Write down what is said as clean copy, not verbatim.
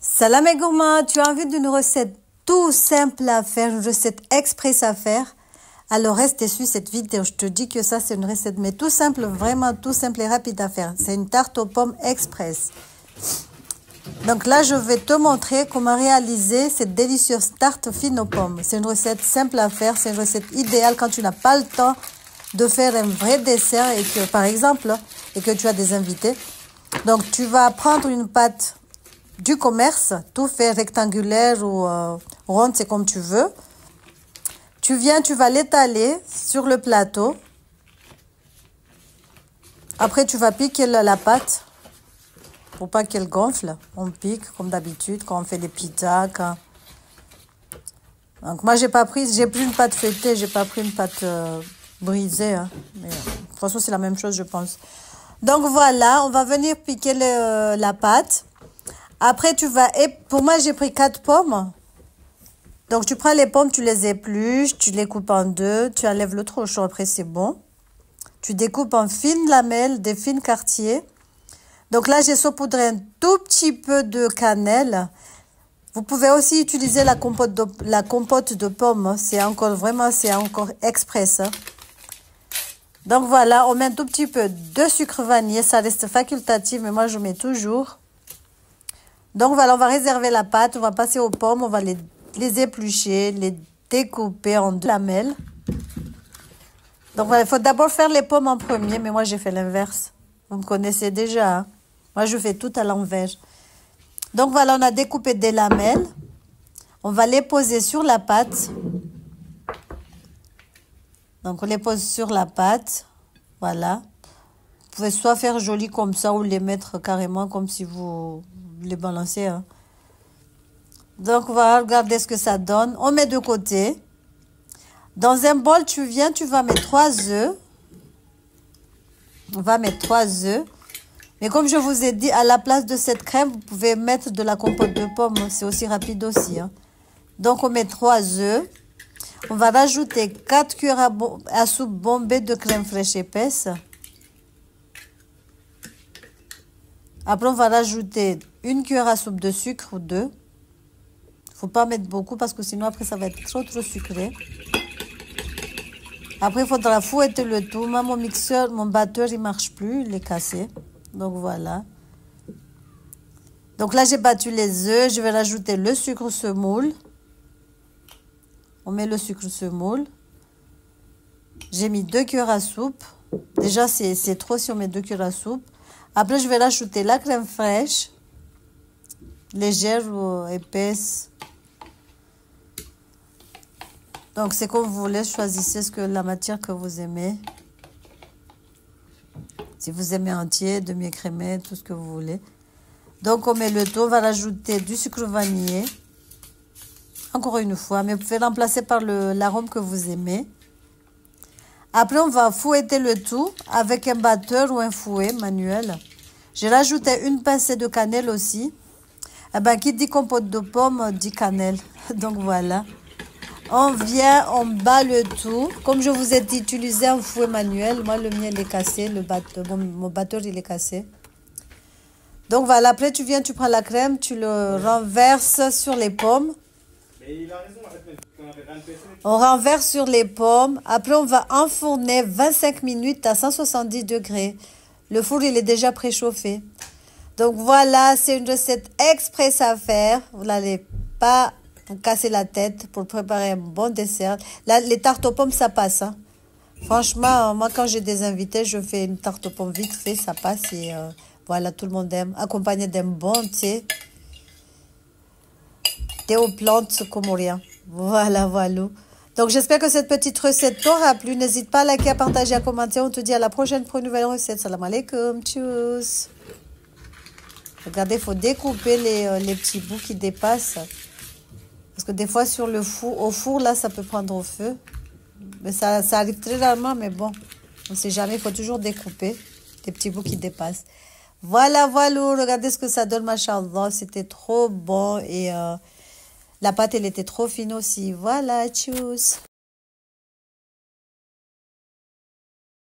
Salam et gourmand, tu as envie d'une recette tout simple à faire, une recette express à faire? Alors reste et suis cette vidéo, je te dis que ça c'est une recette mais tout simple, vraiment tout simple et rapide à faire. C'est une tarte aux pommes express. Donc là je vais te montrer comment réaliser cette délicieuse tarte fine aux pommes. C'est une recette simple à faire, c'est une recette idéale quand tu n'as pas le temps de faire un vrai dessert et que par exemple, et que tu as des invités. Donc tu vas prendre une pâte du commerce, tout fait rectangulaire ou ronde, c'est comme tu veux. Tu vas l'étaler sur le plateau. Après, tu vas piquer la pâte pour pas qu'elle gonfle. On pique comme d'habitude quand on fait les pizzas. Donc moi, j'ai pris une pâte feuilletée, j'ai pas pris une pâte brisée. Hein. Mais de toute façon, c'est la même chose, je pense. Donc voilà, on va venir piquer la pâte. Après, pour moi, j'ai pris 4 pommes. Donc, tu prends les pommes, tu les épluches, tu les coupes en deux, tu enlèves le trop chaud, après c'est bon. Tu découpes en fines lamelles, des fines quartiers. Donc là, j'ai saupoudré un tout petit peu de cannelle. Vous pouvez aussi utiliser la compote de pommes. C'est encore express. Donc voilà, on met un tout petit peu de sucre vanillé. Ça reste facultatif, mais moi, je mets toujours. Donc voilà, on va réserver la pâte, on va passer aux pommes, on va les éplucher, les découper en deux lamelles. Donc voilà, il faut d'abord faire les pommes en premier, mais moi j'ai fait l'inverse. Vous me connaissez déjà, hein? Moi je fais tout à l'envers. Donc voilà, on a découpé des lamelles. On va les poser sur la pâte. Donc on les pose sur la pâte, voilà. Vous pouvez soit faire joli comme ça ou les mettre carrément comme si vous les balancez. Hein. Donc, on va regarder ce que ça donne. On met de côté. Dans un bol, tu vas mettre 3 œufs. On va mettre 3 œufs. Mais comme je vous ai dit, à la place de cette crème, vous pouvez mettre de la compote de pommes. C'est aussi rapide aussi. Hein. Donc, on met 3 œufs. On va rajouter 4 cuillères à soupe bombée de crème fraîche épaisse. Après, on va rajouter 1 cuillère à soupe de sucre ou 2. Faut pas mettre beaucoup parce que sinon, après, ça va être trop sucré. Après, il faudra fouetter le tout. Moi, mon batteur, il marche plus. Il est cassé. Donc, voilà. Donc là, j'ai battu les œufs. Je vais rajouter le sucre semoule. On met le sucre semoule. J'ai mis 2 cuillères à soupe. Déjà, c'est trop si on met 2 cuillères à soupe. Après, je vais rajouter la crème fraîche, légère ou épaisse. Donc, c'est comme vous voulez, choisissez la matière que vous aimez. Si vous aimez entier, demi-écrémé, tout ce que vous voulez. Donc, on met le tout, on va rajouter du sucre vanillé. Encore une fois, mais vous pouvez remplacer par l'arôme que vous aimez. Après, on va fouetter le tout avec un batteur ou un fouet manuel. J'ai rajouté une pincée de cannelle aussi. Eh ben, qui dit compote de pommes dit cannelle. Donc, voilà. On bat le tout. Comme je vous ai dit, utilisez un fouet manuel. Moi, le mien, il est cassé. Mon batteur, il est cassé. Donc, voilà. Après, tu prends la crème, tu le renverses sur les pommes. On renverse sur les pommes. Après, on va enfourner 25 minutes à 170 degrés. Le four, il est déjà préchauffé. Donc, voilà, c'est une recette express à faire. Vous n'allez pas vous casser la tête pour préparer un bon dessert. Là, les tartes aux pommes, ça passe. Hein. Franchement, moi, quand j'ai des invités, je fais une tarte aux pommes vite fait. Ça passe et voilà, tout le monde aime. Accompagné d'un bon thé. Thé aux plantes comoriens. Voilà. Donc, j'espère que cette petite recette t'aura plu. N'hésite pas à liker, à partager, à commenter. On te dit à la prochaine pour une nouvelle recette. Salam alaikum. Tchuss. Regardez, il faut découper les petits bouts qui dépassent. Parce que des fois, au four, là, ça peut prendre au feu. Mais ça arrive très rarement, mais bon. On ne sait jamais, il faut toujours découper les petits bouts qui dépassent. Voilà. Regardez ce que ça donne, machallah. C'était trop bon et... la pâte, elle était trop fine aussi. Voilà, tchuss.